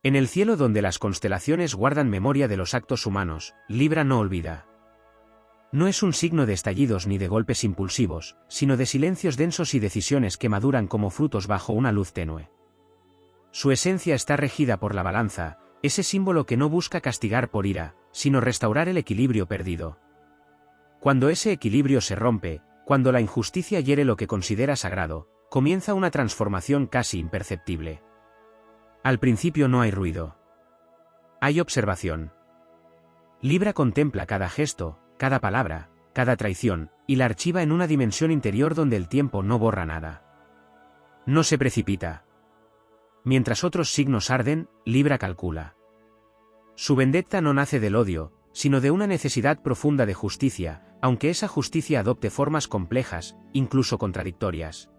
En el cielo donde las constelaciones guardan memoria de los actos humanos, Libra no olvida. No es un signo de estallidos ni de golpes impulsivos, sino de silencios densos y decisiones que maduran como frutos bajo una luz tenue. Su esencia está regida por la balanza, ese símbolo que no busca castigar por ira, sino restaurar el equilibrio perdido. Cuando ese equilibrio se rompe, cuando la injusticia hiere lo que considera sagrado, comienza una transformación casi imperceptible. Al principio no hay ruido. Hay observación. Libra contempla cada gesto, cada palabra, cada traición, y la archiva en una dimensión interior donde el tiempo no borra nada. No se precipita. Mientras otros signos arden, Libra calcula. Su vendetta no nace del odio, sino de una necesidad profunda de justicia, aunque esa justicia adopte formas complejas, incluso contradictorias.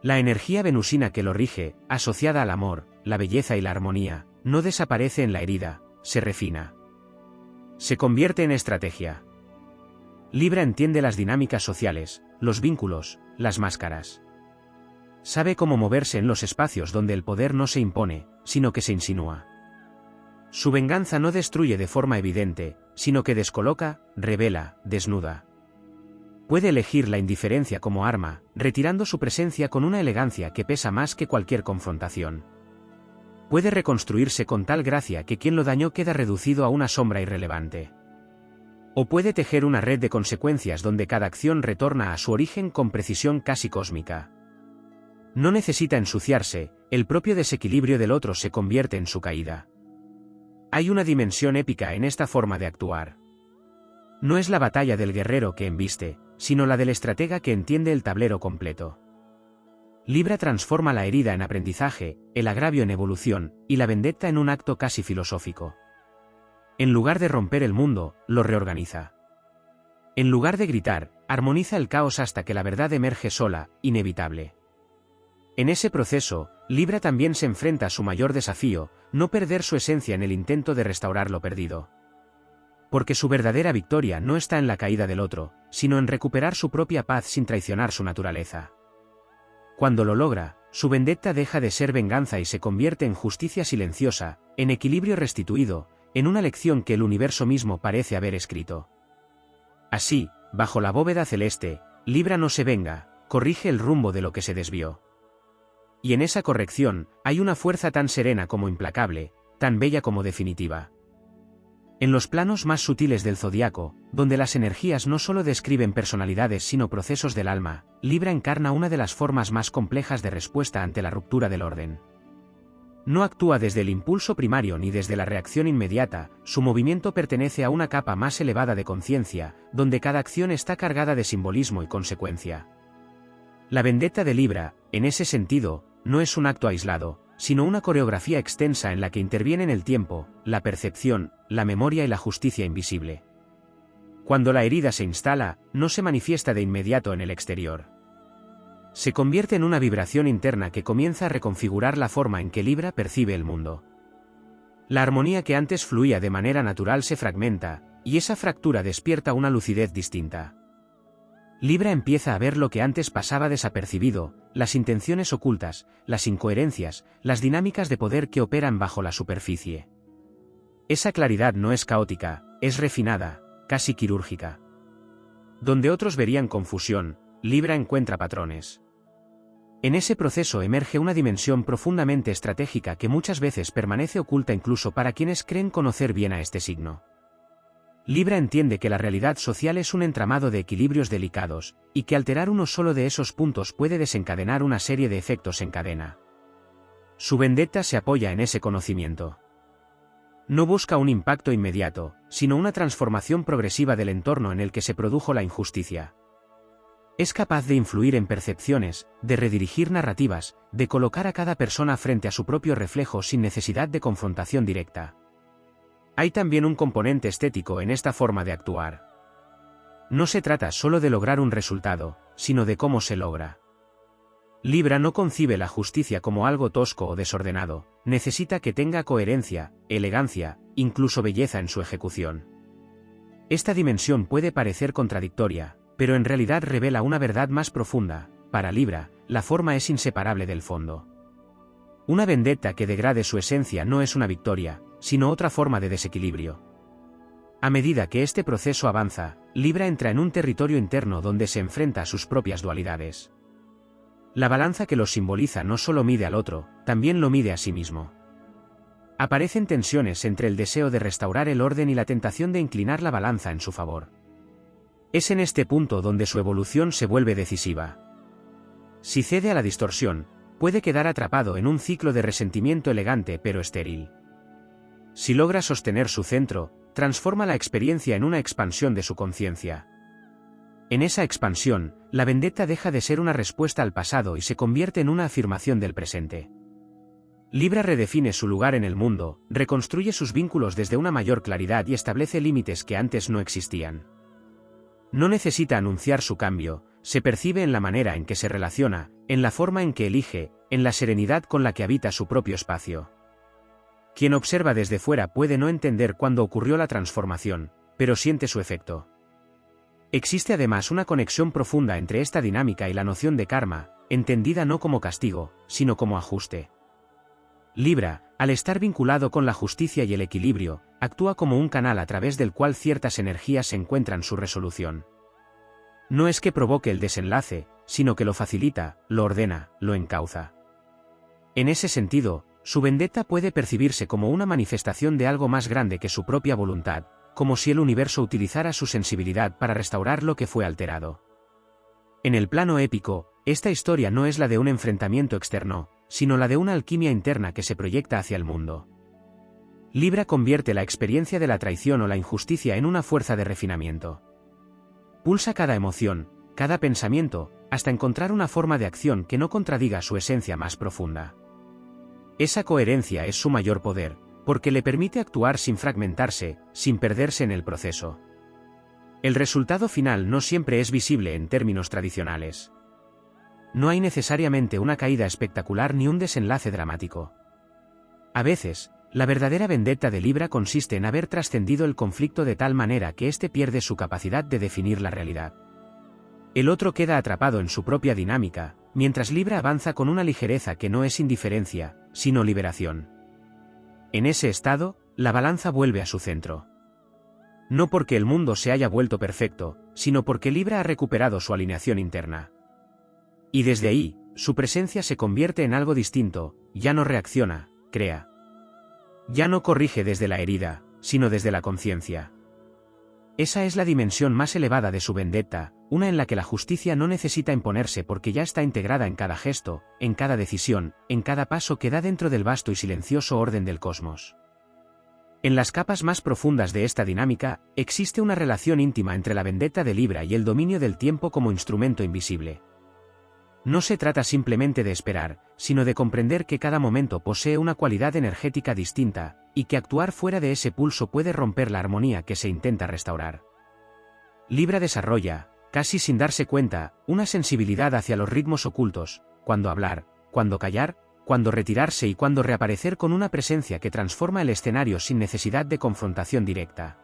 La energía venusina que lo rige, asociada al amor, la belleza y la armonía, no desaparece en la herida, se refina. Se convierte en estrategia. Libra entiende las dinámicas sociales, los vínculos, las máscaras. Sabe cómo moverse en los espacios donde el poder no se impone, sino que se insinúa. Su venganza no destruye de forma evidente, sino que descoloca, revela, desnuda. Puede elegir la indiferencia como arma, retirando su presencia con una elegancia que pesa más que cualquier confrontación. Puede reconstruirse con tal gracia que quien lo dañó queda reducido a una sombra irrelevante. O puede tejer una red de consecuencias donde cada acción retorna a su origen con precisión casi cósmica. No necesita ensuciarse, el propio desequilibrio del otro se convierte en su caída. Hay una dimensión épica en esta forma de actuar. No es la batalla del guerrero que embiste, sino la del estratega que entiende el tablero completo. Libra transforma la herida en aprendizaje, el agravio en evolución, y la vendetta en un acto casi filosófico. En lugar de romper el mundo, lo reorganiza. En lugar de gritar, armoniza el caos hasta que la verdad emerge sola, inevitable. En ese proceso, Libra también se enfrenta a su mayor desafío, no perder su esencia en el intento de restaurar lo perdido. Porque su verdadera victoria no está en la caída del otro, sino en recuperar su propia paz sin traicionar su naturaleza. Cuando lo logra, su vendetta deja de ser venganza y se convierte en justicia silenciosa, en equilibrio restituido, en una lección que el universo mismo parece haber escrito. Así, bajo la bóveda celeste, Libra no se venga, corrige el rumbo de lo que se desvió. Y en esa corrección, hay una fuerza tan serena como implacable, tan bella como definitiva. En los planos más sutiles del zodiaco, donde las energías no solo describen personalidades sino procesos del alma, Libra encarna una de las formas más complejas de respuesta ante la ruptura del orden. No actúa desde el impulso primario ni desde la reacción inmediata, su movimiento pertenece a una capa más elevada de conciencia, donde cada acción está cargada de simbolismo y consecuencia. La vendetta de Libra, en ese sentido, no es un acto aislado, sino una coreografía extensa en la que intervienen el tiempo, la percepción, la memoria y la justicia invisible. Cuando la herida se instala, no se manifiesta de inmediato en el exterior. Se convierte en una vibración interna que comienza a reconfigurar la forma en que Libra percibe el mundo. La armonía que antes fluía de manera natural se fragmenta, y esa fractura despierta una lucidez distinta. Libra empieza a ver lo que antes pasaba desapercibido, las intenciones ocultas, las incoherencias, las dinámicas de poder que operan bajo la superficie. Esa claridad no es caótica, es refinada, casi quirúrgica. Donde otros verían confusión, Libra encuentra patrones. En ese proceso emerge una dimensión profundamente estratégica que muchas veces permanece oculta incluso para quienes creen conocer bien a este signo. Libra entiende que la realidad social es un entramado de equilibrios delicados, y que alterar uno solo de esos puntos puede desencadenar una serie de efectos en cadena. Su vendetta se apoya en ese conocimiento. No busca un impacto inmediato, sino una transformación progresiva del entorno en el que se produjo la injusticia. Es capaz de influir en percepciones, de redirigir narrativas, de colocar a cada persona frente a su propio reflejo sin necesidad de confrontación directa. Hay también un componente estético en esta forma de actuar. No se trata solo de lograr un resultado, sino de cómo se logra. Libra no concibe la justicia como algo tosco o desordenado, necesita que tenga coherencia, elegancia, incluso belleza en su ejecución. Esta dimensión puede parecer contradictoria, pero en realidad revela una verdad más profunda. Para Libra, la forma es inseparable del fondo. Una vendetta que degrade su esencia no es una victoria, sino otra forma de desequilibrio. A medida que este proceso avanza, Libra entra en un territorio interno donde se enfrenta a sus propias dualidades. La balanza que lo simboliza no solo mide al otro, también lo mide a sí mismo. Aparecen tensiones entre el deseo de restaurar el orden y la tentación de inclinar la balanza en su favor. Es en este punto donde su evolución se vuelve decisiva. Si cede a la distorsión, puede quedar atrapado en un ciclo de resentimiento elegante pero estéril. Si logra sostener su centro, transforma la experiencia en una expansión de su conciencia. En esa expansión, la vendetta deja de ser una respuesta al pasado y se convierte en una afirmación del presente. Libra redefine su lugar en el mundo, reconstruye sus vínculos desde una mayor claridad y establece límites que antes no existían. No necesita anunciar su cambio, se percibe en la manera en que se relaciona, en la forma en que elige, en la serenidad con la que habita su propio espacio. Quien observa desde fuera puede no entender cuándo ocurrió la transformación, pero siente su efecto. Existe además una conexión profunda entre esta dinámica y la noción de karma, entendida no como castigo, sino como ajuste. Libra, al estar vinculado con la justicia y el equilibrio, actúa como un canal a través del cual ciertas energías encuentran su resolución. No es que provoque el desenlace, sino que lo facilita, lo ordena, lo encauza. En ese sentido, su vendetta puede percibirse como una manifestación de algo más grande que su propia voluntad, como si el universo utilizara su sensibilidad para restaurar lo que fue alterado. En el plano épico, esta historia no es la de un enfrentamiento externo, sino la de una alquimia interna que se proyecta hacia el mundo. Libra convierte la experiencia de la traición o la injusticia en una fuerza de refinamiento. Pulsa cada emoción, cada pensamiento, hasta encontrar una forma de acción que no contradiga su esencia más profunda. Esa coherencia es su mayor poder, porque le permite actuar sin fragmentarse, sin perderse en el proceso. El resultado final no siempre es visible en términos tradicionales. No hay necesariamente una caída espectacular ni un desenlace dramático. A veces, la verdadera vendetta de Libra consiste en haber trascendido el conflicto de tal manera que éste pierde su capacidad de definir la realidad. El otro queda atrapado en su propia dinámica, mientras Libra avanza con una ligereza que no es indiferencia, sino liberación. En ese estado, la balanza vuelve a su centro. No porque el mundo se haya vuelto perfecto, sino porque Libra ha recuperado su alineación interna. Y desde ahí, su presencia se convierte en algo distinto, ya no reacciona, crea. Ya no corrige desde la herida, sino desde la conciencia. Esa es la dimensión más elevada de su vendetta, una en la que la justicia no necesita imponerse porque ya está integrada en cada gesto, en cada decisión, en cada paso que da dentro del vasto y silencioso orden del cosmos. En las capas más profundas de esta dinámica, existe una relación íntima entre la vendetta de Libra y el dominio del tiempo como instrumento invisible. No se trata simplemente de esperar, sino de comprender que cada momento posee una cualidad energética distinta, y que actuar fuera de ese pulso puede romper la armonía que se intenta restaurar. Libra desarrolla, casi sin darse cuenta, una sensibilidad hacia los ritmos ocultos, cuando hablar, cuando callar, cuando retirarse y cuando reaparecer con una presencia que transforma el escenario sin necesidad de confrontación directa.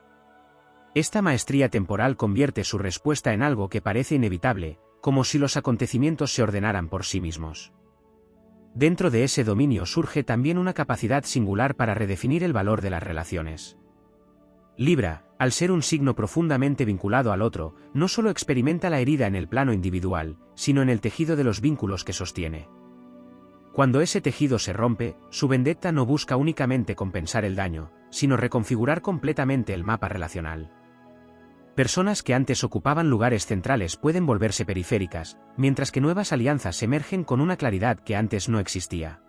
Esta maestría temporal convierte su respuesta en algo que parece inevitable, como si los acontecimientos se ordenaran por sí mismos. Dentro de ese dominio surge también una capacidad singular para redefinir el valor de las relaciones. Libra, al ser un signo profundamente vinculado al otro, no solo experimenta la herida en el plano individual, sino en el tejido de los vínculos que sostiene. Cuando ese tejido se rompe, su vendetta no busca únicamente compensar el daño, sino reconfigurar completamente el mapa relacional. Personas que antes ocupaban lugares centrales pueden volverse periféricas, mientras que nuevas alianzas emergen con una claridad que antes no existía.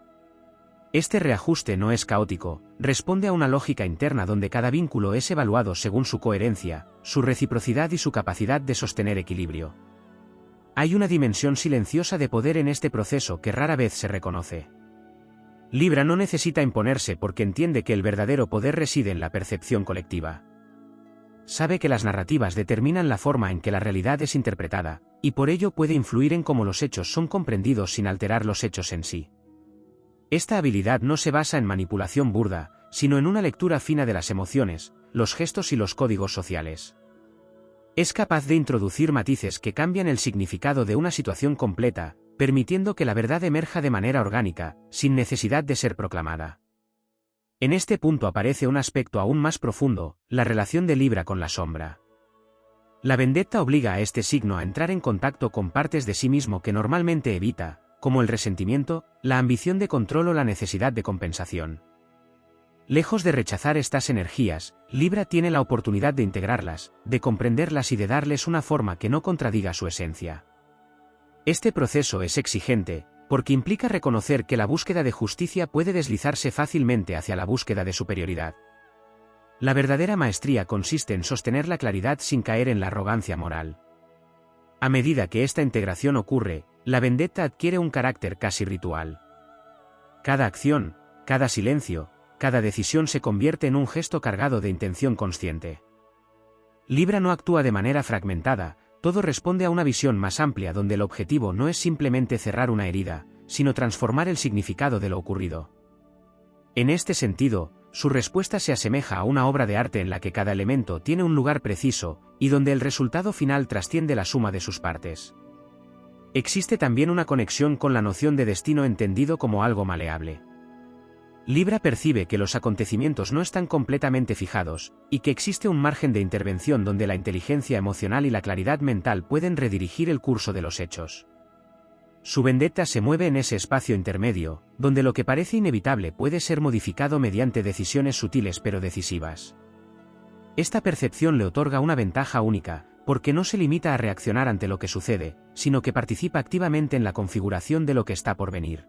Este reajuste no es caótico, responde a una lógica interna donde cada vínculo es evaluado según su coherencia, su reciprocidad y su capacidad de sostener equilibrio. Hay una dimensión silenciosa de poder en este proceso que rara vez se reconoce. Libra no necesita imponerse porque entiende que el verdadero poder reside en la percepción colectiva. Sabe que las narrativas determinan la forma en que la realidad es interpretada, y por ello puede influir en cómo los hechos son comprendidos sin alterar los hechos en sí. Esta habilidad no se basa en manipulación burda, sino en una lectura fina de las emociones, los gestos y los códigos sociales. Es capaz de introducir matices que cambian el significado de una situación completa, permitiendo que la verdad emerja de manera orgánica, sin necesidad de ser proclamada. En este punto aparece un aspecto aún más profundo, la relación de Libra con la sombra. La vendetta obliga a este signo a entrar en contacto con partes de sí mismo que normalmente evita, como el resentimiento, la ambición de control o la necesidad de compensación. Lejos de rechazar estas energías, Libra tiene la oportunidad de integrarlas, de comprenderlas y de darles una forma que no contradiga su esencia. Este proceso es exigente, porque implica reconocer que la búsqueda de justicia puede deslizarse fácilmente hacia la búsqueda de superioridad. La verdadera maestría consiste en sostener la claridad sin caer en la arrogancia moral. A medida que esta integración ocurre, la vendetta adquiere un carácter casi ritual. Cada acción, cada silencio, cada decisión se convierte en un gesto cargado de intención consciente. Libra no actúa de manera fragmentada, todo responde a una visión más amplia donde el objetivo no es simplemente cerrar una herida, sino transformar el significado de lo ocurrido. En este sentido, su respuesta se asemeja a una obra de arte en la que cada elemento tiene un lugar preciso, y donde el resultado final trasciende la suma de sus partes. Existe también una conexión con la noción de destino entendido como algo maleable. Libra percibe que los acontecimientos no están completamente fijados, y que existe un margen de intervención donde la inteligencia emocional y la claridad mental pueden redirigir el curso de los hechos. Su vendetta se mueve en ese espacio intermedio, donde lo que parece inevitable puede ser modificado mediante decisiones sutiles pero decisivas. Esta percepción le otorga una ventaja única, porque no se limita a reaccionar ante lo que sucede, sino que participa activamente en la configuración de lo que está por venir.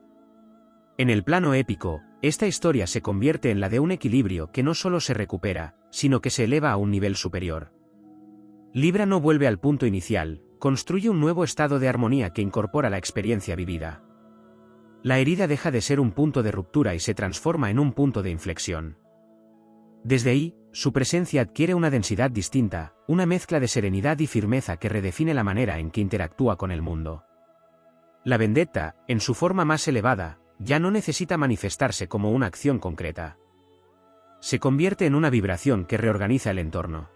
En el plano épico, esta historia se convierte en la de un equilibrio que no solo se recupera, sino que se eleva a un nivel superior. Libra no vuelve al punto inicial, construye un nuevo estado de armonía que incorpora la experiencia vivida. La herida deja de ser un punto de ruptura y se transforma en un punto de inflexión. Desde ahí, su presencia adquiere una densidad distinta, una mezcla de serenidad y firmeza que redefine la manera en que interactúa con el mundo. La vendetta, en su forma más elevada, ya no necesita manifestarse como una acción concreta. Se convierte en una vibración que reorganiza el entorno.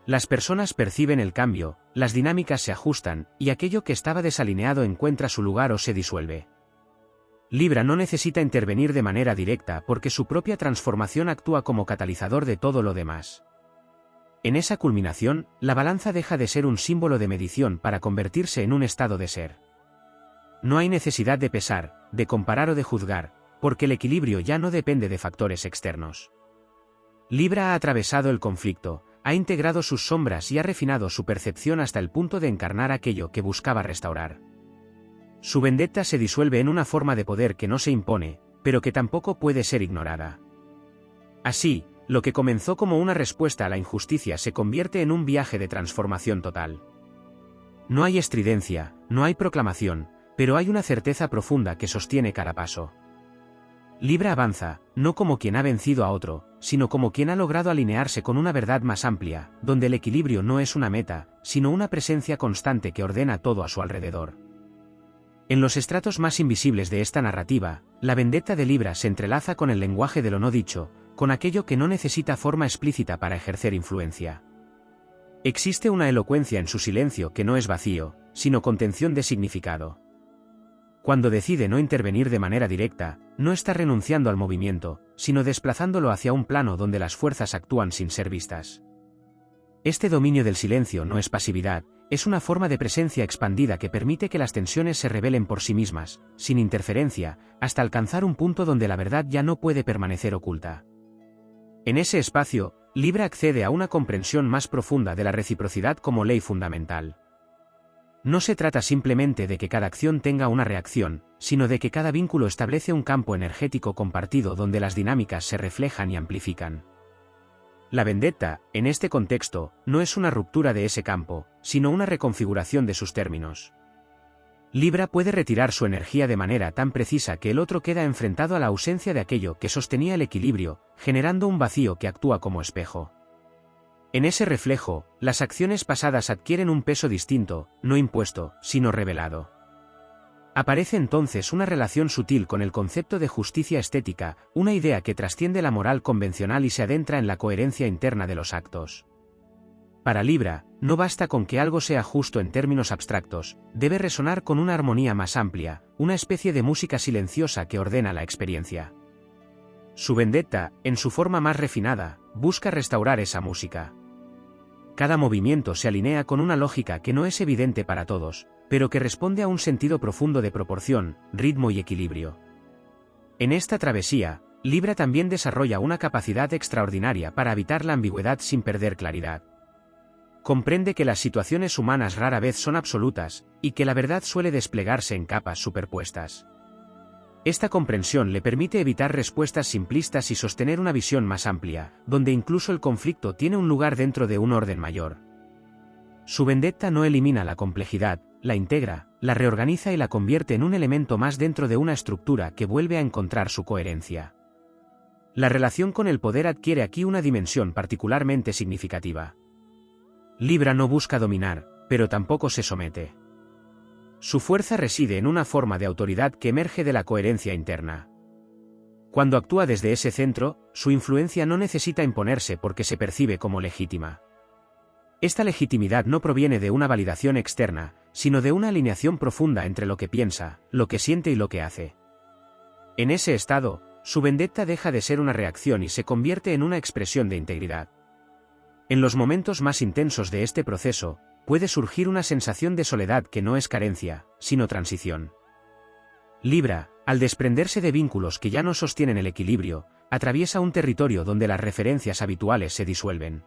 Las personas perciben el cambio, las dinámicas se ajustan, y aquello que estaba desalineado encuentra su lugar o se disuelve. Libra no necesita intervenir de manera directa porque su propia transformación actúa como catalizador de todo lo demás. En esa culminación, la balanza deja de ser un símbolo de medición para convertirse en un estado de ser. No hay necesidad de pesar, de comparar o de juzgar, porque el equilibrio ya no depende de factores externos. Libra ha atravesado el conflicto, ha integrado sus sombras y ha refinado su percepción hasta el punto de encarnar aquello que buscaba restaurar. Su vendetta se disuelve en una forma de poder que no se impone, pero que tampoco puede ser ignorada. Así, lo que comenzó como una respuesta a la injusticia se convierte en un viaje de transformación total. No hay estridencia, no hay proclamación, pero hay una certeza profunda que sostiene cada paso. Libra avanza, no como quien ha vencido a otro, sino como quien ha logrado alinearse con una verdad más amplia, donde el equilibrio no es una meta, sino una presencia constante que ordena todo a su alrededor. En los estratos más invisibles de esta narrativa, la vendetta de Libra se entrelaza con el lenguaje de lo no dicho, con aquello que no necesita forma explícita para ejercer influencia. Existe una elocuencia en su silencio que no es vacío, sino contención de significado. Cuando decide no intervenir de manera directa, no está renunciando al movimiento, sino desplazándolo hacia un plano donde las fuerzas actúan sin ser vistas. Este dominio del silencio no es pasividad, es una forma de presencia expandida que permite que las tensiones se revelen por sí mismas, sin interferencia, hasta alcanzar un punto donde la verdad ya no puede permanecer oculta. En ese espacio, Libra accede a una comprensión más profunda de la reciprocidad como ley fundamental. No se trata simplemente de que cada acción tenga una reacción, sino de que cada vínculo establece un campo energético compartido donde las dinámicas se reflejan y amplifican. La vendetta, en este contexto, no es una ruptura de ese campo, sino una reconfiguración de sus términos. Libra puede retirar su energía de manera tan precisa que el otro queda enfrentado a la ausencia de aquello que sostenía el equilibrio, generando un vacío que actúa como espejo. En ese reflejo, las acciones pasadas adquieren un peso distinto, no impuesto, sino revelado. Aparece entonces una relación sutil con el concepto de justicia estética, una idea que trasciende la moral convencional y se adentra en la coherencia interna de los actos. Para Libra, no basta con que algo sea justo en términos abstractos, debe resonar con una armonía más amplia, una especie de música silenciosa que ordena la experiencia. Su vendetta, en su forma más refinada, busca restaurar esa música. Cada movimiento se alinea con una lógica que no es evidente para todos, pero que responde a un sentido profundo de proporción, ritmo y equilibrio. En esta travesía, Libra también desarrolla una capacidad extraordinaria para evitar la ambigüedad sin perder claridad. Comprende que las situaciones humanas rara vez son absolutas, y que la verdad suele desplegarse en capas superpuestas. Esta comprensión le permite evitar respuestas simplistas y sostener una visión más amplia, donde incluso el conflicto tiene un lugar dentro de un orden mayor. Su vendetta no elimina la complejidad, la integra, la reorganiza y la convierte en un elemento más dentro de una estructura que vuelve a encontrar su coherencia. La relación con el poder adquiere aquí una dimensión particularmente significativa. Libra no busca dominar, pero tampoco se somete. Su fuerza reside en una forma de autoridad que emerge de la coherencia interna. Cuando actúa desde ese centro, su influencia no necesita imponerse porque se percibe como legítima. Esta legitimidad no proviene de una validación externa, sino de una alineación profunda entre lo que piensa, lo que siente y lo que hace. En ese estado, su vendetta deja de ser una reacción y se convierte en una expresión de integridad. En los momentos más intensos de este proceso, puede surgir una sensación de soledad que no es carencia, sino transición. Libra, al desprenderse de vínculos que ya no sostienen el equilibrio, atraviesa un territorio donde las referencias habituales se disuelven.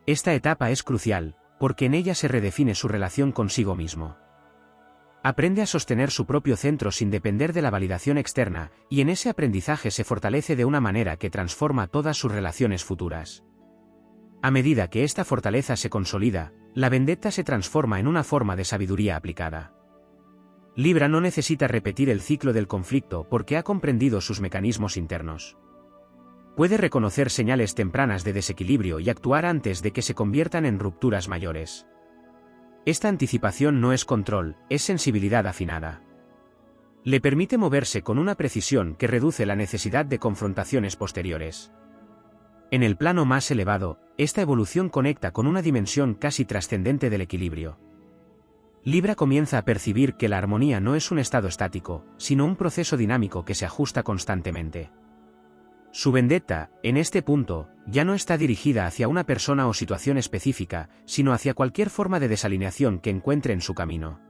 Esta etapa es crucial, porque en ella se redefine su relación consigo mismo. Aprende a sostener su propio centro sin depender de la validación externa, y en ese aprendizaje se fortalece de una manera que transforma todas sus relaciones futuras. A medida que esta fortaleza se consolida, la vendetta se transforma en una forma de sabiduría aplicada. Libra no necesita repetir el ciclo del conflicto porque ha comprendido sus mecanismos internos. Puede reconocer señales tempranas de desequilibrio y actuar antes de que se conviertan en rupturas mayores. Esta anticipación no es control, es sensibilidad afinada. Le permite moverse con una precisión que reduce la necesidad de confrontaciones posteriores. En el plano más elevado, esta evolución conecta con una dimensión casi trascendente del equilibrio. Libra comienza a percibir que la armonía no es un estado estático, sino un proceso dinámico que se ajusta constantemente. Su vendetta, en este punto, ya no está dirigida hacia una persona o situación específica, sino hacia cualquier forma de desalineación que encuentre en su camino.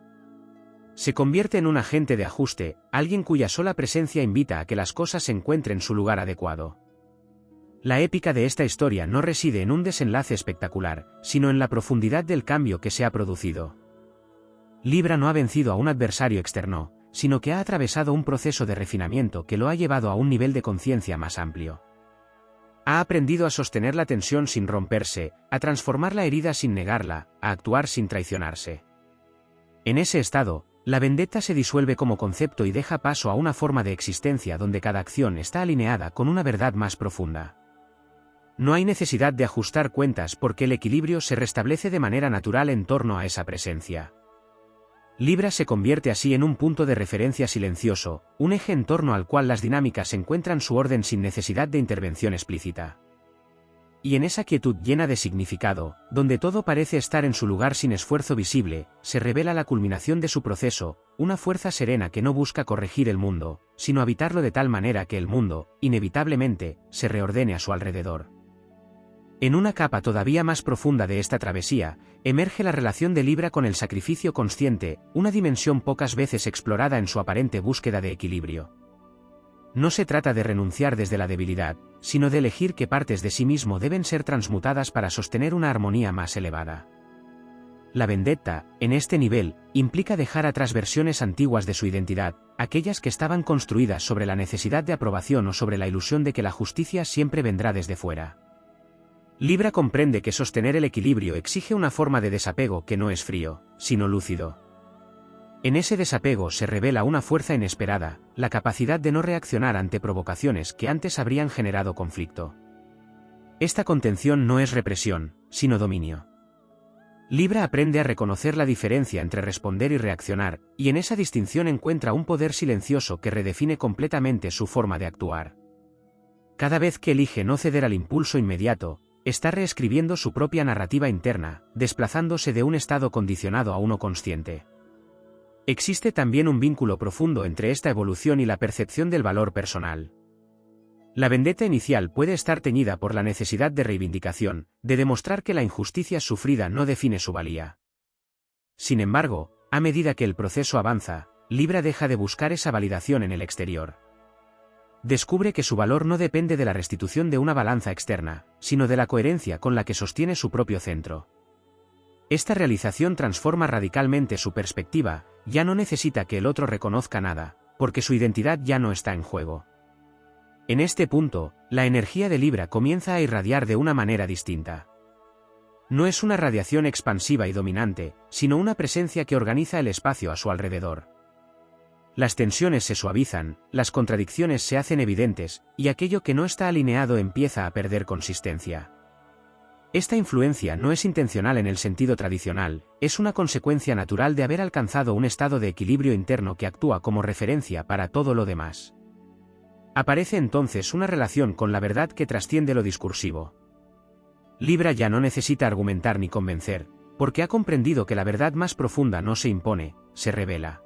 Se convierte en un agente de ajuste, alguien cuya sola presencia invita a que las cosas se encuentren en su lugar adecuado. La épica de esta historia no reside en un desenlace espectacular, sino en la profundidad del cambio que se ha producido. Libra no ha vencido a un adversario externo, sino que ha atravesado un proceso de refinamiento que lo ha llevado a un nivel de conciencia más amplio. Ha aprendido a sostener la tensión sin romperse, a transformar la herida sin negarla, a actuar sin traicionarse. En ese estado, la vendetta se disuelve como concepto y deja paso a una forma de existencia donde cada acción está alineada con una verdad más profunda. No hay necesidad de ajustar cuentas porque el equilibrio se restablece de manera natural en torno a esa presencia. Libra se convierte así en un punto de referencia silencioso, un eje en torno al cual las dinámicas encuentran su orden sin necesidad de intervención explícita. Y en esa quietud llena de significado, donde todo parece estar en su lugar sin esfuerzo visible, se revela la culminación de su proceso, una fuerza serena que no busca corregir el mundo, sino habitarlo de tal manera que el mundo, inevitablemente, se reordene a su alrededor. En una capa todavía más profunda de esta travesía, emerge la relación de Libra con el sacrificio consciente, una dimensión pocas veces explorada en su aparente búsqueda de equilibrio. No se trata de renunciar desde la debilidad, sino de elegir qué partes de sí mismo deben ser transmutadas para sostener una armonía más elevada. La vendetta, en este nivel, implica dejar atrás versiones antiguas de su identidad, aquellas que estaban construidas sobre la necesidad de aprobación o sobre la ilusión de que la justicia siempre vendrá desde fuera. Libra comprende que sostener el equilibrio exige una forma de desapego que no es frío, sino lúcido. En ese desapego se revela una fuerza inesperada, la capacidad de no reaccionar ante provocaciones que antes habrían generado conflicto. Esta contención no es represión, sino dominio. Libra aprende a reconocer la diferencia entre responder y reaccionar, y en esa distinción encuentra un poder silencioso que redefine completamente su forma de actuar. Cada vez que elige no ceder al impulso inmediato, está reescribiendo su propia narrativa interna, desplazándose de un estado condicionado a uno consciente. Existe también un vínculo profundo entre esta evolución y la percepción del valor personal. La vendetta inicial puede estar teñida por la necesidad de reivindicación, de demostrar que la injusticia sufrida no define su valía. Sin embargo, a medida que el proceso avanza, Libra deja de buscar esa validación en el exterior. Descubre que su valor no depende de la restitución de una balanza externa, sino de la coherencia con la que sostiene su propio centro. Esta realización transforma radicalmente su perspectiva, ya no necesita que el otro reconozca nada, porque su identidad ya no está en juego. En este punto, la energía de Libra comienza a irradiar de una manera distinta. No es una radiación expansiva y dominante, sino una presencia que organiza el espacio a su alrededor. Las tensiones se suavizan, las contradicciones se hacen evidentes, y aquello que no está alineado empieza a perder consistencia. Esta influencia no es intencional en el sentido tradicional, es una consecuencia natural de haber alcanzado un estado de equilibrio interno que actúa como referencia para todo lo demás. Aparece entonces una relación con la verdad que trasciende lo discursivo. Libra ya no necesita argumentar ni convencer, porque ha comprendido que la verdad más profunda no se impone, se revela.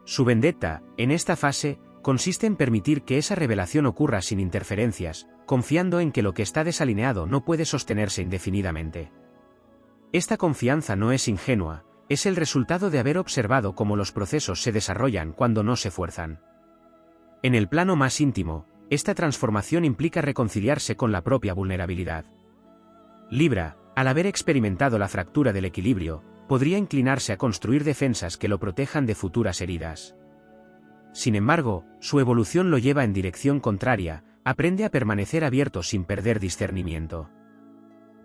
Su vendetta, en esta fase, consiste en permitir que esa revelación ocurra sin interferencias, confiando en que lo que está desalineado no puede sostenerse indefinidamente. Esta confianza no es ingenua, es el resultado de haber observado cómo los procesos se desarrollan cuando no se fuerzan. En el plano más íntimo, esta transformación implica reconciliarse con la propia vulnerabilidad. Libra, al haber experimentado la fractura del equilibrio, podría inclinarse a construir defensas que lo protejan de futuras heridas. Sin embargo, su evolución lo lleva en dirección contraria, aprende a permanecer abierto sin perder discernimiento.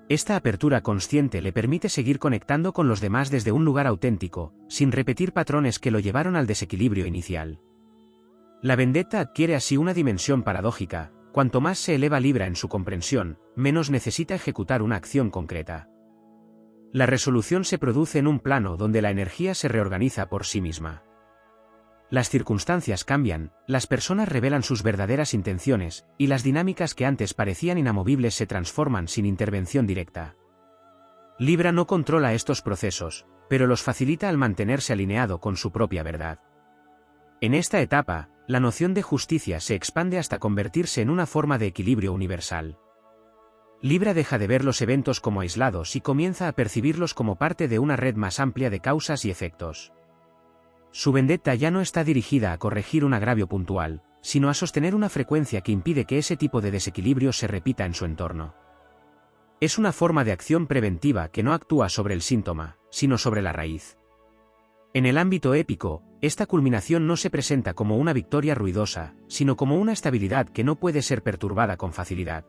Esta apertura consciente le permite seguir conectando con los demás desde un lugar auténtico, sin repetir patrones que lo llevaron al desequilibrio inicial. La vendetta adquiere así una dimensión paradójica: cuanto más se eleva Libra en su comprensión, menos necesita ejecutar una acción concreta. La resolución se produce en un plano donde la energía se reorganiza por sí misma. Las circunstancias cambian, las personas revelan sus verdaderas intenciones, y las dinámicas que antes parecían inamovibles se transforman sin intervención directa. Libra no controla estos procesos, pero los facilita al mantenerse alineado con su propia verdad. En esta etapa, la noción de justicia se expande hasta convertirse en una forma de equilibrio universal. Libra deja de ver los eventos como aislados y comienza a percibirlos como parte de una red más amplia de causas y efectos. Su vendetta ya no está dirigida a corregir un agravio puntual, sino a sostener una frecuencia que impide que ese tipo de desequilibrio se repita en su entorno. Es una forma de acción preventiva que no actúa sobre el síntoma, sino sobre la raíz. En el ámbito épico, esta culminación no se presenta como una victoria ruidosa, sino como una estabilidad que no puede ser perturbada con facilidad.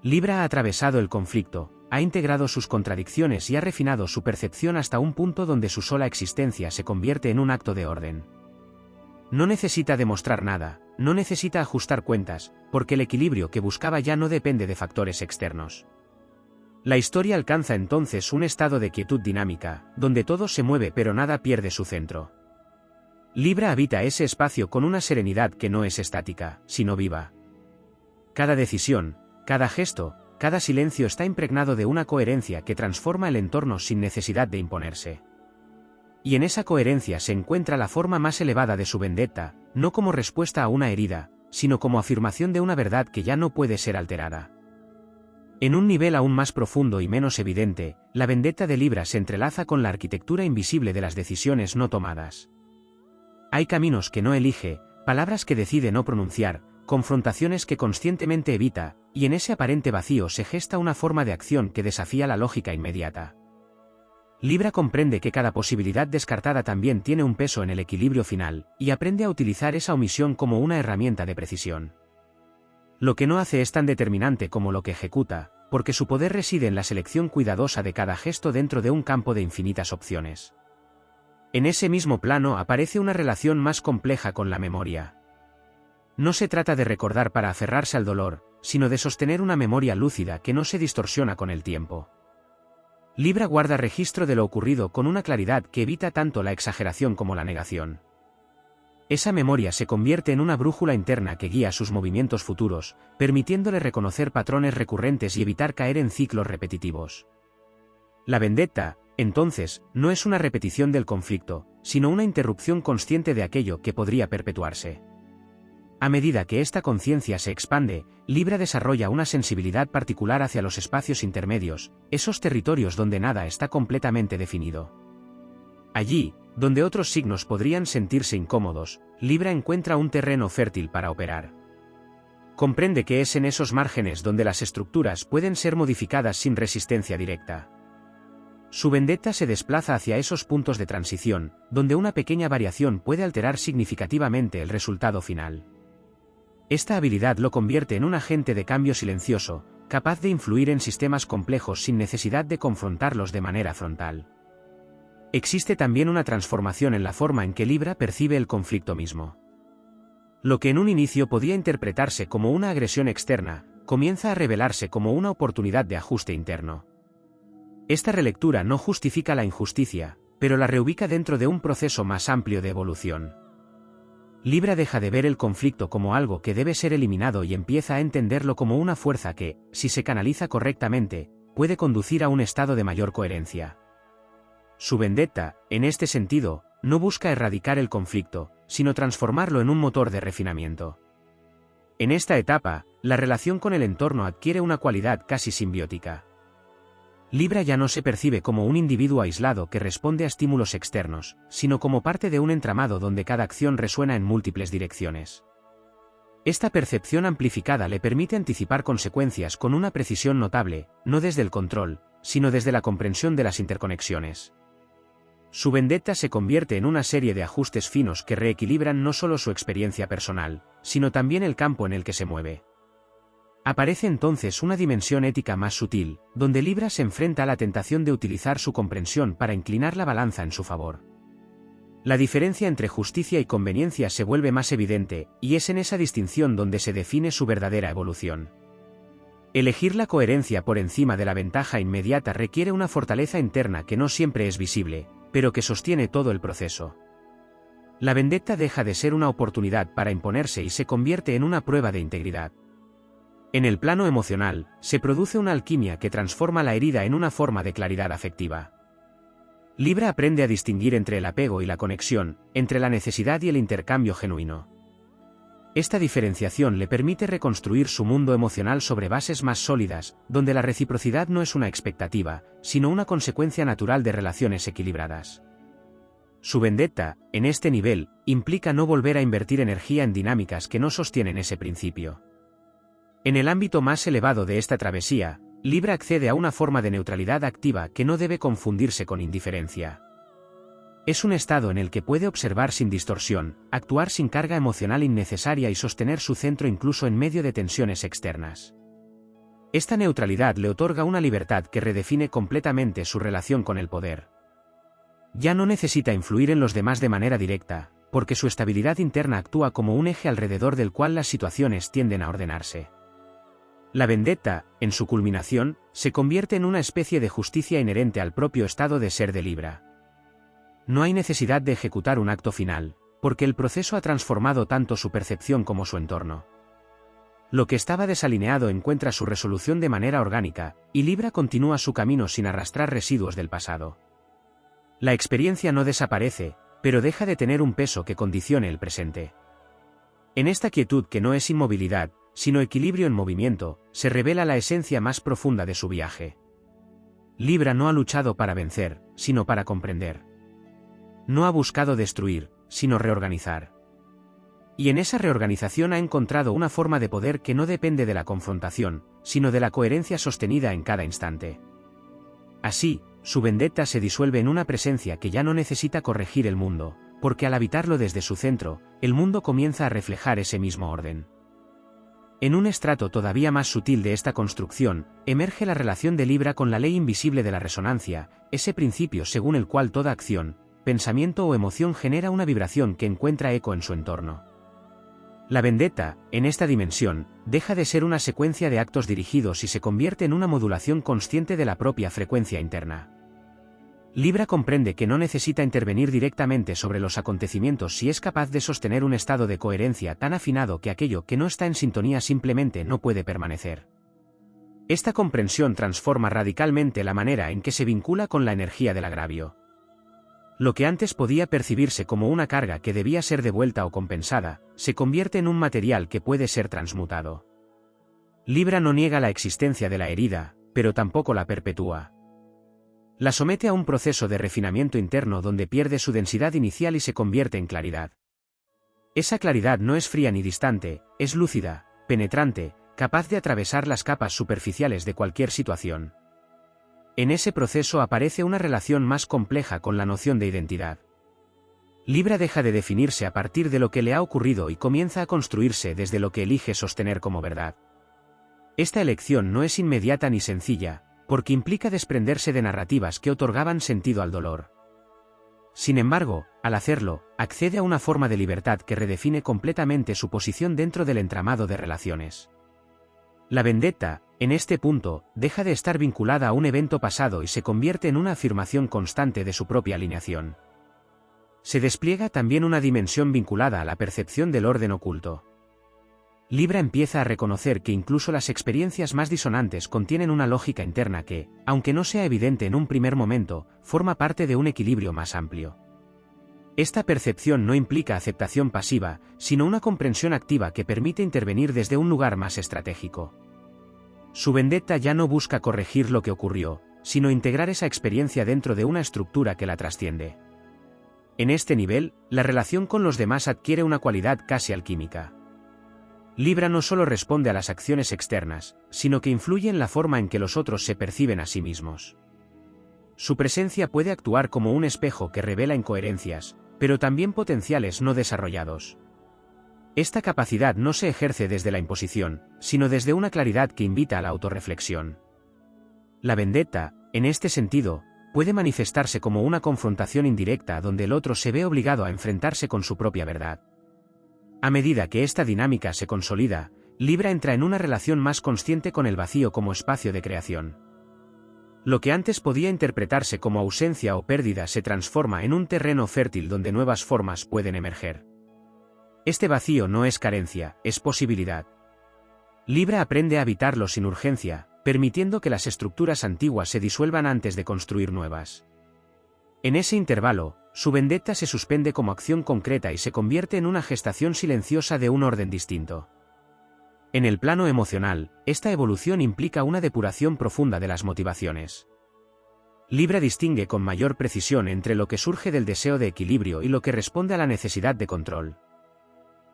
Libra ha atravesado el conflicto, ha integrado sus contradicciones y ha refinado su percepción hasta un punto donde su sola existencia se convierte en un acto de orden. No necesita demostrar nada, no necesita ajustar cuentas, porque el equilibrio que buscaba ya no depende de factores externos. La historia alcanza entonces un estado de quietud dinámica, donde todo se mueve pero nada pierde su centro. Libra habita ese espacio con una serenidad que no es estática, sino viva. Cada decisión, cada gesto, cada silencio está impregnado de una coherencia que transforma el entorno sin necesidad de imponerse. Y en esa coherencia se encuentra la forma más elevada de su vendetta, no como respuesta a una herida, sino como afirmación de una verdad que ya no puede ser alterada. En un nivel aún más profundo y menos evidente, la vendetta de Libra se entrelaza con la arquitectura invisible de las decisiones no tomadas. Hay caminos que no elige, palabras que decide no pronunciar, confrontaciones que conscientemente evita, y en ese aparente vacío se gesta una forma de acción que desafía la lógica inmediata. Libra comprende que cada posibilidad descartada también tiene un peso en el equilibrio final, y aprende a utilizar esa omisión como una herramienta de precisión. Lo que no hace es tan determinante como lo que ejecuta, porque su poder reside en la selección cuidadosa de cada gesto dentro de un campo de infinitas opciones. En ese mismo plano aparece una relación más compleja con la memoria. No se trata de recordar para aferrarse al dolor, sino de sostener una memoria lúcida que no se distorsiona con el tiempo. Libra guarda registro de lo ocurrido con una claridad que evita tanto la exageración como la negación. Esa memoria se convierte en una brújula interna que guía sus movimientos futuros, permitiéndole reconocer patrones recurrentes y evitar caer en ciclos repetitivos. La vendetta, entonces, no es una repetición del conflicto, sino una interrupción consciente de aquello que podría perpetuarse. A medida que esta conciencia se expande, Libra desarrolla una sensibilidad particular hacia los espacios intermedios, esos territorios donde nada está completamente definido. Allí, donde otros signos podrían sentirse incómodos, Libra encuentra un terreno fértil para operar. Comprende que es en esos márgenes donde las estructuras pueden ser modificadas sin resistencia directa. Su vendetta se desplaza hacia esos puntos de transición, donde una pequeña variación puede alterar significativamente el resultado final. Esta habilidad lo convierte en un agente de cambio silencioso, capaz de influir en sistemas complejos sin necesidad de confrontarlos de manera frontal. Existe también una transformación en la forma en que Libra percibe el conflicto mismo. Lo que en un inicio podía interpretarse como una agresión externa, comienza a revelarse como una oportunidad de ajuste interno. Esta relectura no justifica la injusticia, pero la reubica dentro de un proceso más amplio de evolución. Libra deja de ver el conflicto como algo que debe ser eliminado y empieza a entenderlo como una fuerza que, si se canaliza correctamente, puede conducir a un estado de mayor coherencia. Su vendetta, en este sentido, no busca erradicar el conflicto, sino transformarlo en un motor de refinamiento. En esta etapa, la relación con el entorno adquiere una cualidad casi simbiótica. Libra ya no se percibe como un individuo aislado que responde a estímulos externos, sino como parte de un entramado donde cada acción resuena en múltiples direcciones. Esta percepción amplificada le permite anticipar consecuencias con una precisión notable, no desde el control, sino desde la comprensión de las interconexiones. Su vendetta se convierte en una serie de ajustes finos que reequilibran no solo su experiencia personal, sino también el campo en el que se mueve. Aparece entonces una dimensión ética más sutil, donde Libra se enfrenta a la tentación de utilizar su comprensión para inclinar la balanza en su favor. La diferencia entre justicia y conveniencia se vuelve más evidente, y es en esa distinción donde se define su verdadera evolución. Elegir la coherencia por encima de la ventaja inmediata requiere una fortaleza interna que no siempre es visible, pero que sostiene todo el proceso. La vendetta deja de ser una oportunidad para imponerse y se convierte en una prueba de integridad. En el plano emocional, se produce una alquimia que transforma la herida en una forma de claridad afectiva. Libra aprende a distinguir entre el apego y la conexión, entre la necesidad y el intercambio genuino. Esta diferenciación le permite reconstruir su mundo emocional sobre bases más sólidas, donde la reciprocidad no es una expectativa, sino una consecuencia natural de relaciones equilibradas. Su vendetta, en este nivel, implica no volver a invertir energía en dinámicas que no sostienen ese principio. En el ámbito más elevado de esta travesía, Libra accede a una forma de neutralidad activa que no debe confundirse con indiferencia. Es un estado en el que puede observar sin distorsión, actuar sin carga emocional innecesaria y sostener su centro incluso en medio de tensiones externas. Esta neutralidad le otorga una libertad que redefine completamente su relación con el poder. Ya no necesita influir en los demás de manera directa, porque su estabilidad interna actúa como un eje alrededor del cual las situaciones tienden a ordenarse. La vendetta, en su culminación, se convierte en una especie de justicia inherente al propio estado de ser de Libra. No hay necesidad de ejecutar un acto final, porque el proceso ha transformado tanto su percepción como su entorno. Lo que estaba desalineado encuentra su resolución de manera orgánica, y Libra continúa su camino sin arrastrar residuos del pasado. La experiencia no desaparece, pero deja de tener un peso que condicione el presente. En esta quietud que no es inmovilidad, sino equilibrio en movimiento, se revela la esencia más profunda de su viaje. Libra no ha luchado para vencer, sino para comprender. No ha buscado destruir, sino reorganizar. Y en esa reorganización ha encontrado una forma de poder que no depende de la confrontación, sino de la coherencia sostenida en cada instante. Así, su vendetta se disuelve en una presencia que ya no necesita corregir el mundo, porque al habitarlo desde su centro, el mundo comienza a reflejar ese mismo orden. En un estrato todavía más sutil de esta construcción, emerge la relación de Libra con la ley invisible de la resonancia, ese principio según el cual toda acción, pensamiento o emoción genera una vibración que encuentra eco en su entorno. La vendetta, en esta dimensión, deja de ser una secuencia de actos dirigidos y se convierte en una modulación consciente de la propia frecuencia interna. Libra comprende que no necesita intervenir directamente sobre los acontecimientos si es capaz de sostener un estado de coherencia tan afinado que aquello que no está en sintonía simplemente no puede permanecer. Esta comprensión transforma radicalmente la manera en que se vincula con la energía del agravio. Lo que antes podía percibirse como una carga que debía ser devuelta o compensada, se convierte en un material que puede ser transmutado. Libra no niega la existencia de la herida, pero tampoco la perpetúa. La somete a un proceso de refinamiento interno donde pierde su densidad inicial y se convierte en claridad. Esa claridad no es fría ni distante, es lúcida, penetrante, capaz de atravesar las capas superficiales de cualquier situación. En ese proceso aparece una relación más compleja con la noción de identidad. Libra deja de definirse a partir de lo que le ha ocurrido y comienza a construirse desde lo que elige sostener como verdad. Esta elección no es inmediata ni sencilla, porque implica desprenderse de narrativas que otorgaban sentido al dolor. Sin embargo, al hacerlo, accede a una forma de libertad que redefine completamente su posición dentro del entramado de relaciones. La vendetta, en este punto, deja de estar vinculada a un evento pasado y se convierte en una afirmación constante de su propia alineación. Se despliega también una dimensión vinculada a la percepción del orden oculto. Libra empieza a reconocer que incluso las experiencias más disonantes contienen una lógica interna que, aunque no sea evidente en un primer momento, forma parte de un equilibrio más amplio. Esta percepción no implica aceptación pasiva, sino una comprensión activa que permite intervenir desde un lugar más estratégico. Su vendetta ya no busca corregir lo que ocurrió, sino integrar esa experiencia dentro de una estructura que la trasciende. En este nivel, la relación con los demás adquiere una cualidad casi alquímica. Libra no solo responde a las acciones externas, sino que influye en la forma en que los otros se perciben a sí mismos. Su presencia puede actuar como un espejo que revela incoherencias, pero también potenciales no desarrollados. Esta capacidad no se ejerce desde la imposición, sino desde una claridad que invita a la autorreflexión. La vendetta, en este sentido, puede manifestarse como una confrontación indirecta donde el otro se ve obligado a enfrentarse con su propia verdad. A medida que esta dinámica se consolida, Libra entra en una relación más consciente con el vacío como espacio de creación. Lo que antes podía interpretarse como ausencia o pérdida se transforma en un terreno fértil donde nuevas formas pueden emerger. Este vacío no es carencia, es posibilidad. Libra aprende a habitarlo sin urgencia, permitiendo que las estructuras antiguas se disuelvan antes de construir nuevas. En ese intervalo, su vendetta se suspende como acción concreta y se convierte en una gestación silenciosa de un orden distinto. En el plano emocional, esta evolución implica una depuración profunda de las motivaciones. Libra distingue con mayor precisión entre lo que surge del deseo de equilibrio y lo que responde a la necesidad de control.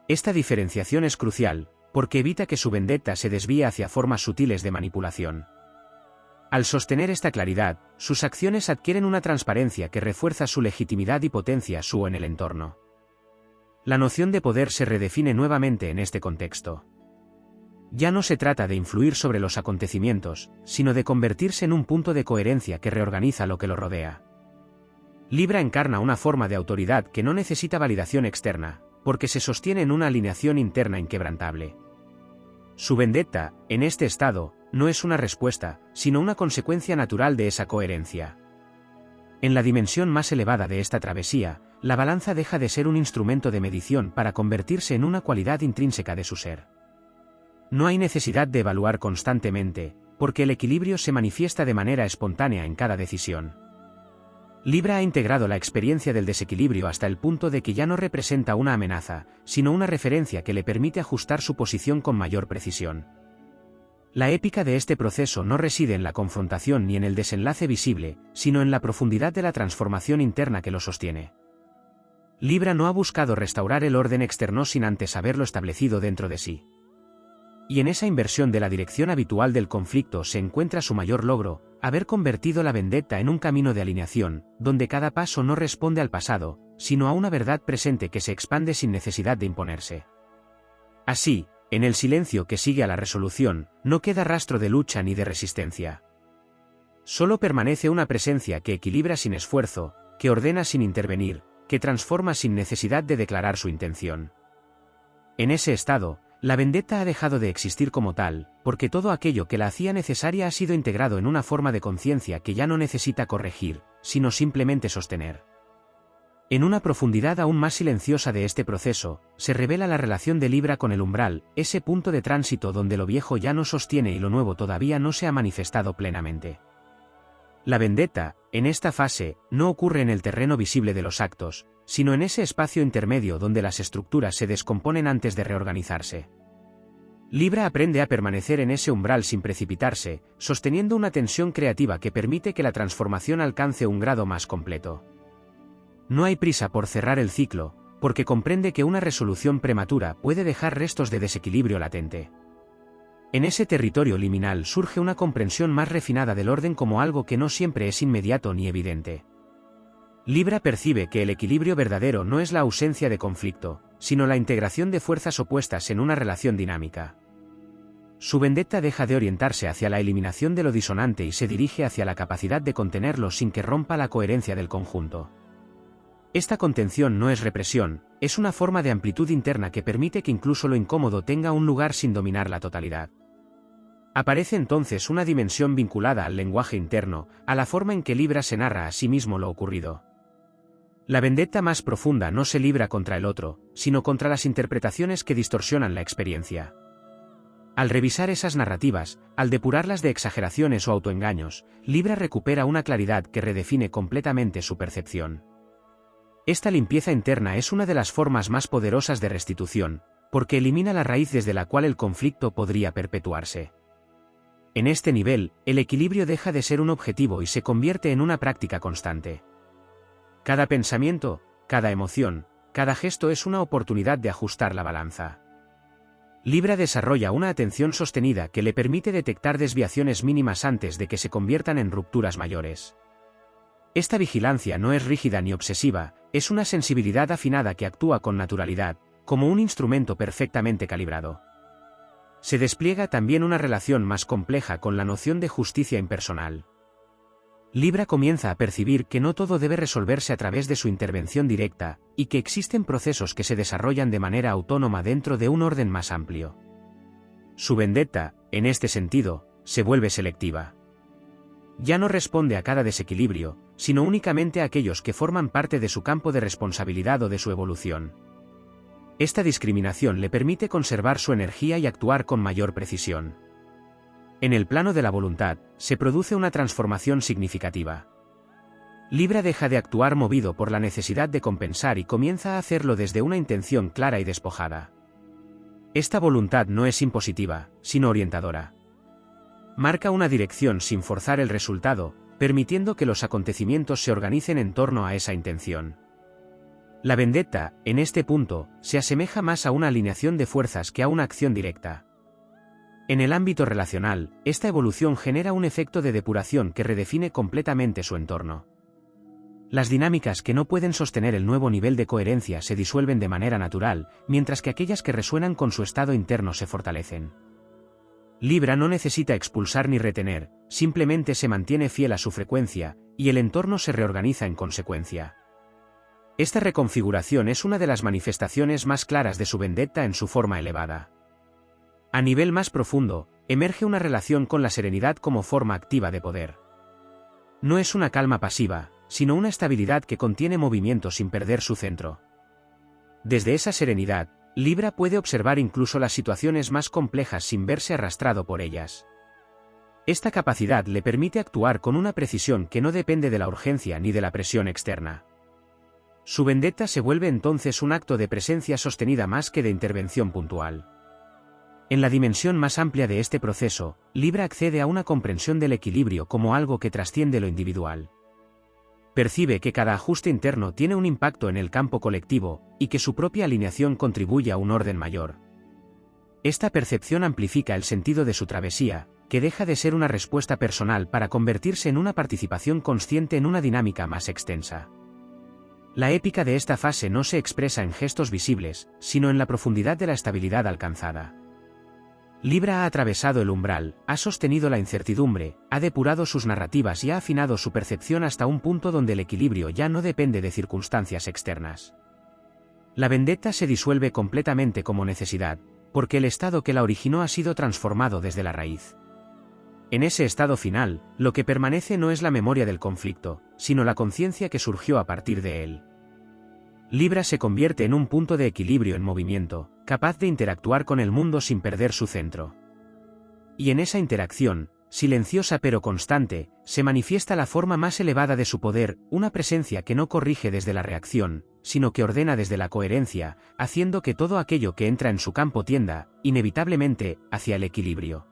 Esta diferenciación es crucial, porque evita que su vendetta se desvíe hacia formas sutiles de manipulación. Al sostener esta claridad, sus acciones adquieren una transparencia que refuerza su legitimidad y potencia su en el entorno. La noción de poder se redefine nuevamente en este contexto. Ya no se trata de influir sobre los acontecimientos, sino de convertirse en un punto de coherencia que reorganiza lo que lo rodea. Libra encarna una forma de autoridad que no necesita validación externa, porque se sostiene en una alineación interna inquebrantable. Su vendetta, en este estado, no es una respuesta, sino una consecuencia natural de esa coherencia. En la dimensión más elevada de esta travesía, la balanza deja de ser un instrumento de medición para convertirse en una cualidad intrínseca de su ser. No hay necesidad de evaluar constantemente, porque el equilibrio se manifiesta de manera espontánea en cada decisión. Libra ha integrado la experiencia del desequilibrio hasta el punto de que ya no representa una amenaza, sino una referencia que le permite ajustar su posición con mayor precisión. La épica de este proceso no reside en la confrontación ni en el desenlace visible, sino en la profundidad de la transformación interna que lo sostiene. Libra no ha buscado restaurar el orden externo sin antes haberlo establecido dentro de sí. Y en esa inversión de la dirección habitual del conflicto se encuentra su mayor logro, haber convertido la vendetta en un camino de alineación, donde cada paso no responde al pasado, sino a una verdad presente que se expande sin necesidad de imponerse. Así, en el silencio que sigue a la resolución, no queda rastro de lucha ni de resistencia. Solo permanece una presencia que equilibra sin esfuerzo, que ordena sin intervenir, que transforma sin necesidad de declarar su intención. En ese estado, la vendetta ha dejado de existir como tal, porque todo aquello que la hacía necesaria ha sido integrado en una forma de conciencia que ya no necesita corregir, sino simplemente sostener. En una profundidad aún más silenciosa de este proceso, se revela la relación de Libra con el umbral, ese punto de tránsito donde lo viejo ya no sostiene y lo nuevo todavía no se ha manifestado plenamente. La vendetta, en esta fase, no ocurre en el terreno visible de los actos, sino en ese espacio intermedio donde las estructuras se descomponen antes de reorganizarse. Libra aprende a permanecer en ese umbral sin precipitarse, sosteniendo una tensión creativa que permite que la transformación alcance un grado más completo. No hay prisa por cerrar el ciclo, porque comprende que una resolución prematura puede dejar restos de desequilibrio latente. En ese territorio liminal surge una comprensión más refinada del orden como algo que no siempre es inmediato ni evidente. Libra percibe que el equilibrio verdadero no es la ausencia de conflicto, sino la integración de fuerzas opuestas en una relación dinámica. Su vendetta deja de orientarse hacia la eliminación de lo disonante y se dirige hacia la capacidad de contenerlo sin que rompa la coherencia del conjunto. Esta contención no es represión, es una forma de amplitud interna que permite que incluso lo incómodo tenga un lugar sin dominar la totalidad. Aparece entonces una dimensión vinculada al lenguaje interno, a la forma en que Libra se narra a sí mismo lo ocurrido. La vendetta más profunda no se libra contra el otro, sino contra las interpretaciones que distorsionan la experiencia. Al revisar esas narrativas, al depurarlas de exageraciones o autoengaños, Libra recupera una claridad que redefine completamente su percepción. Esta limpieza interna es una de las formas más poderosas de restitución, porque elimina la raíz desde la cual el conflicto podría perpetuarse. En este nivel, el equilibrio deja de ser un objetivo y se convierte en una práctica constante. Cada pensamiento, cada emoción, cada gesto es una oportunidad de ajustar la balanza. Libra desarrolla una atención sostenida que le permite detectar desviaciones mínimas antes de que se conviertan en rupturas mayores. Esta vigilancia no es rígida ni obsesiva, es una sensibilidad afinada que actúa con naturalidad, como un instrumento perfectamente calibrado. Se despliega también una relación más compleja con la noción de justicia impersonal. Libra comienza a percibir que no todo debe resolverse a través de su intervención directa, y que existen procesos que se desarrollan de manera autónoma dentro de un orden más amplio. Su vendetta, en este sentido, se vuelve selectiva. Ya no responde a cada desequilibrio, sino únicamente a aquellos que forman parte de su campo de responsabilidad o de su evolución. Esta discriminación le permite conservar su energía y actuar con mayor precisión. En el plano de la voluntad, se produce una transformación significativa. Libra deja de actuar movido por la necesidad de compensar y comienza a hacerlo desde una intención clara y despojada. Esta voluntad no es impositiva, sino orientadora. Marca una dirección sin forzar el resultado, permitiendo que los acontecimientos se organicen en torno a esa intención. La vendetta, en este punto, se asemeja más a una alineación de fuerzas que a una acción directa. En el ámbito relacional, esta evolución genera un efecto de depuración que redefine completamente su entorno. Las dinámicas que no pueden sostener el nuevo nivel de coherencia se disuelven de manera natural, mientras que aquellas que resuenan con su estado interno se fortalecen. Libra no necesita expulsar ni retener, simplemente se mantiene fiel a su frecuencia, y el entorno se reorganiza en consecuencia. Esta reconfiguración es una de las manifestaciones más claras de su vendetta en su forma elevada. A nivel más profundo, emerge una relación con la serenidad como forma activa de poder. No es una calma pasiva, sino una estabilidad que contiene movimiento sin perder su centro. Desde esa serenidad, Libra puede observar incluso las situaciones más complejas sin verse arrastrado por ellas. Esta capacidad le permite actuar con una precisión que no depende de la urgencia ni de la presión externa. Su vendetta se vuelve entonces un acto de presencia sostenida más que de intervención puntual. En la dimensión más amplia de este proceso, Libra accede a una comprensión del equilibrio como algo que trasciende lo individual. Percibe que cada ajuste interno tiene un impacto en el campo colectivo, y que su propia alineación contribuye a un orden mayor. Esta percepción amplifica el sentido de su travesía, que deja de ser una respuesta personal para convertirse en una participación consciente en una dinámica más extensa. La épica de esta fase no se expresa en gestos visibles, sino en la profundidad de la estabilidad alcanzada. Libra ha atravesado el umbral, ha sostenido la incertidumbre, ha depurado sus narrativas y ha afinado su percepción hasta un punto donde el equilibrio ya no depende de circunstancias externas. La vendetta se disuelve completamente como necesidad, porque el estado que la originó ha sido transformado desde la raíz. En ese estado final, lo que permanece no es la memoria del conflicto, sino la conciencia que surgió a partir de él. Libra se convierte en un punto de equilibrio en movimiento, capaz de interactuar con el mundo sin perder su centro. Y en esa interacción, silenciosa pero constante, se manifiesta la forma más elevada de su poder, una presencia que no corrige desde la reacción, sino que ordena desde la coherencia, haciendo que todo aquello que entra en su campo tienda, inevitablemente, hacia el equilibrio.